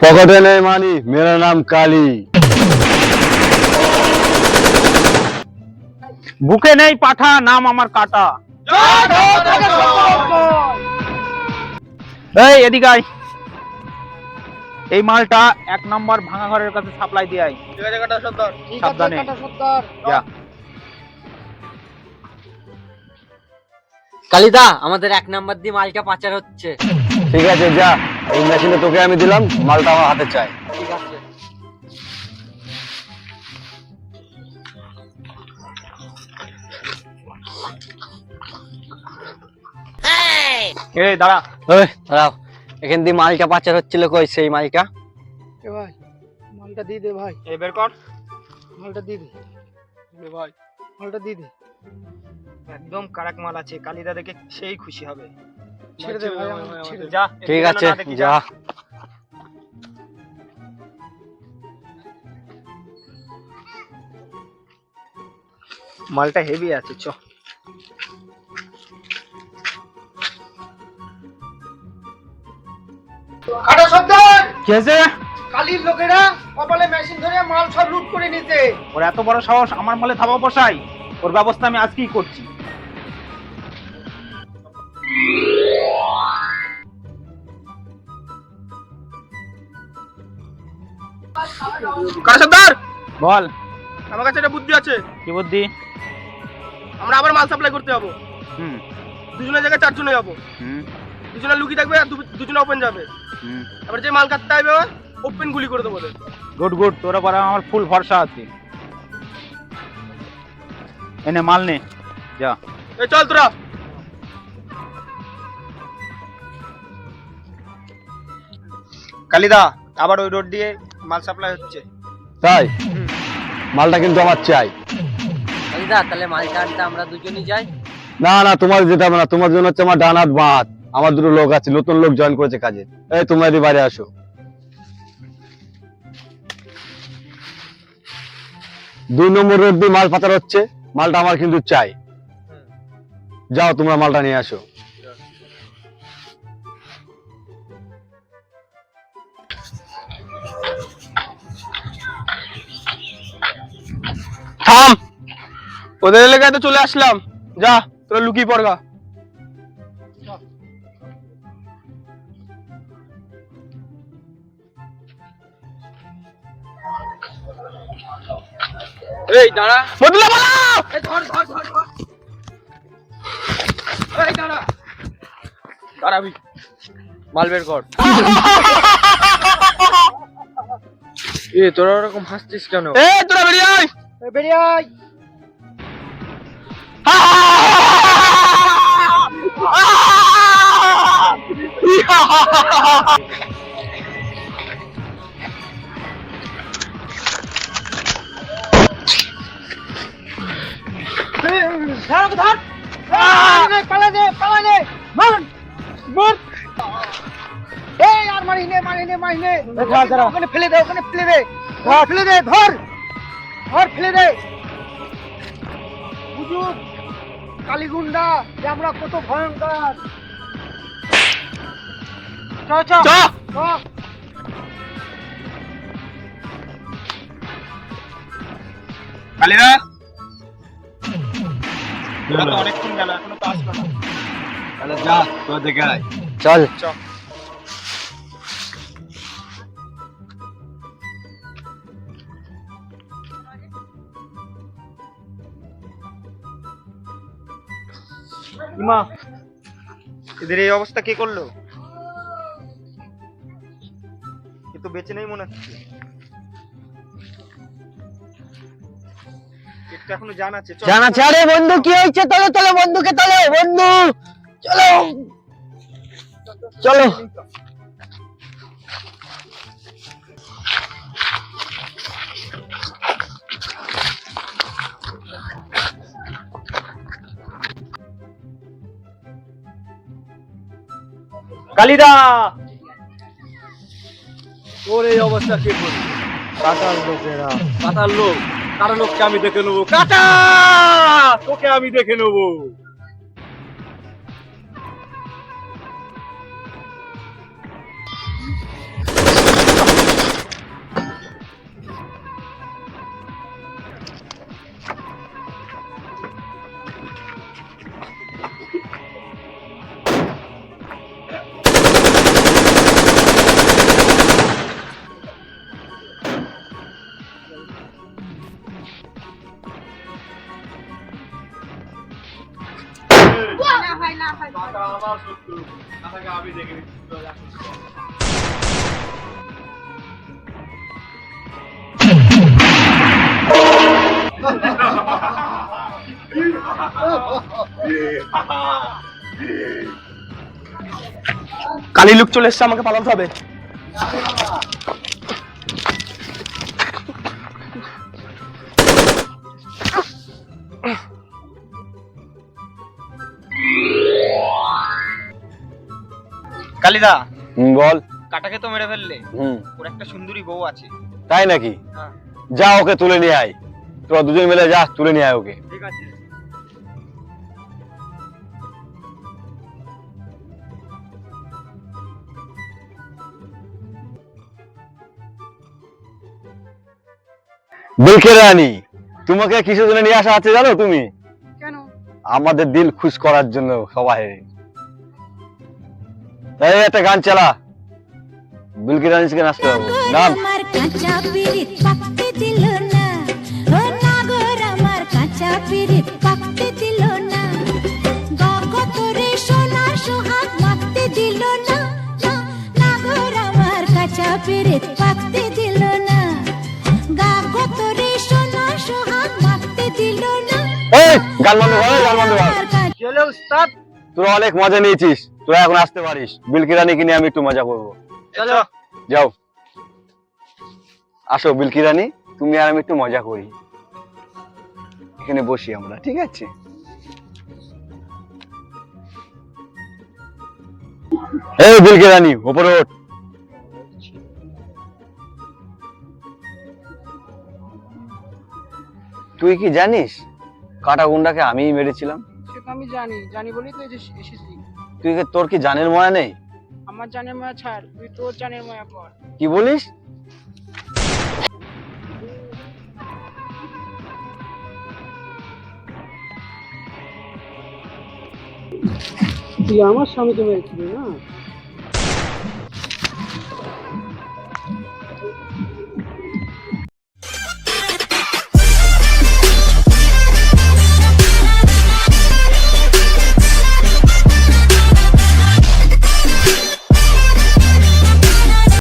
Pocket नहीं मानी, मेरा नाम काली। বুকে নেই পাঠা, নাম আমার কাটা। এই এদিকে আয়, এই মালটা 1 নম্বর ভাঙা ঘরের কাছে সাপ্লাই দিয়ে আয়। ঠিক আছে কাটা সর্দার। সাবধানে যা। কালিদা, আমাদের 1 নাম্বার দিয়ে মালটা পাচার হচ্ছে। ठीक है जा, এই মেশিনে তোকে আমি দিলাম, মালটা আমার হাতে চাই। ঠিক আছে। এই দাঁড়া। ওই দাঁড়াও, এখান দিয়ে মালটা পাচার হচ্ছিল, কই সেই মালটা? এ ভাই মালটা দিয়ে দে ভাই, এই বের কর। মালটা দিয়ে দে এ ভাই, মালটা দিয়ে দে। একদম কারাক মাল আছে, কালিদা দেখে সেই খুশি হবে। ছেড়ে দে ভাই, আমাকে ছেড়ে দে। যা। ঠিক এদিকে আছে না দেখি, যা। মালটা হেভি আছে, চ। কাটা সর্দার, কেসে? কালির লোকেরা কপালে মেশিন ধরে মাল সব লুট করে নিতে। ওর এত বড় সাহস আমার মালে থাবা বসাই, ওর ব্যবস্থা আমি আজকেই করছি। কাটা সর্দার, বল। আমার কাছে একটা বুদ্ধি আছে। কি বুদ্ধি? আমরা আবার মাল সাপ্লাই করতে যাবো। হুম দুজনের জায়গায় 4 জনে যাবো। হুম দুজনে লুকি থাকবে আর দুজনে ওপেন যাবে। হুম। এবার যে মাল কাটতে আসবে ওপেন গুলি করে দেবো ওদের। গুড গুড, তোর উপর আমার ফুল ভরসা আছে। এনে মাল নে, যা। এই চল তোরা। কালিদা, আবার ওই রোড দিয়ে মাল সাপ্লাই হচ্ছে। তাই মালটা কিন্তু আমার চাই। কালিদা, তাহলে মালটা আনতে আমরা দুজনই যাই। না না, তোমার যেতে হবে না, তোমার জন্য হচ্ছে আমার ডান হাত বাঁ হাত। আমার দুটো লোক আছে, নতুন লোক জয়েন করেছে কাজে। এই তোমরা এদিকে বাইরে আসো। 2 নম্বর রোড দিয়ে মাল পাচার হচ্ছে, মালটা আমার কিন্তু চাই। যাও তোমরা মালটা নিয়ে আসো। থাম, ওদের এলাকায় তো চলে আসলাম। যা তোরা লুকিয়ে পড়গা। এই দাঁড়া, বদলা পালাও। এই ধর ধর ধর ধর। এই দাঁড়া, দাঁড়াবি। মাল বের কর। এ তোরা ওরকম হাসছিস কেন? এই তোরা বেরিয়ে আয়, বেরিয়ে আয়। ধর, পালা দে, পালা দে, মার মার। এই আর মারিস নে, মারিস নে, মারিস নে। ওখানে ফেলে দে, ওখানে ফেলে দে, ফেলে দে, ধর ধর, ফেলে দে। বুঝুক কালীগুন্ডা যে আমরা কত ভয়ঙ্কর। চ চ চ। কালিদা, ওরা তো অনেকক্ষণ গেল, এখনো তো আসলো না। তাহলে যা, তোরা দেখে আয়। চল। ইমা, এদের এই অবস্থা কে করলো? এ তো বেঁচে নেই মনে হচ্ছে। পেটটা এখনো জান আছে। চল। জানা ছাড়ে বন্ধু, কি হয়েছে? তোলো তোলো বন্ধুকে, তোলো বন্ধু, চলো চলো। কালিদা, তোর এই অবস্থা কে করবে? কাটার লোকেরা। কাটার লোক? কাটার লোককে আমি দেখে নেবো। কাটা, তোকে আমি দেখে নেবো। আমি দেখে নিচ্ছি চল আসো। কালী লোক চলে এসছে, আমাকে পালাতে হবে। কালিদা, বল। কাটাকে তো মেরে ফেললে, হুম, ওর একটা সুন্দরী বউ আছে। তাই নাকি? হ্যাঁ। যা ওকে তুলে নিয়ে আয়, তোরা দুজন মিলে যা তুলে নিয়ে আয় ওকে। ঠিক আছে। বিলকে রানী, তোমাকে কিসের জন্য নিয়ে আসা আছে জানো তুমি? কেন? আমাদের দিল খুশ করার জন্য সবাই। তাই একটা গান চালা, বিলকে রানীকে নাচতে হবে। নাম আমার কাঁচা পিরিত পাকতে দিল না, ও নাগর আমার কাঁচা পিরিত পাকতে দিল না, গগতরে সোনার সোহাগ মাখতে দিল না, নাগর আমার কাঁচা পিরিত পাকতে দিল না, গগতরে সোনার সোহাগ মাখতে দিল না। এই গান বন্ধ কর, গান বন্ধ কর। চলো উস্তাদ, তোরা অনেক মজা নিয়েছিস, তোরা এখন আসতে পারিস। বিলকে রানীকে নিয়ে আমি একটু মজা করবো। চলো। যাও, আসো বিলকি রানী, তুমি আর আমি একটু মজা করি। এখানে বসি আমরা, ঠিক আছে? এই বিলকি রানী, উপরে ওঠ। তুই কি জানিস কাটা গুন্ডাকে আমিই মেরেছিলাম? সেটা আমি জানি বলেই তো এসেছি। তোর কি জানের ময়া নেই? আমার জানের মায়া ছাড়, তুই তোর জানের মায়া কর। কি বলিস? তুই আমার স্বামীকে মেরেছিলি না?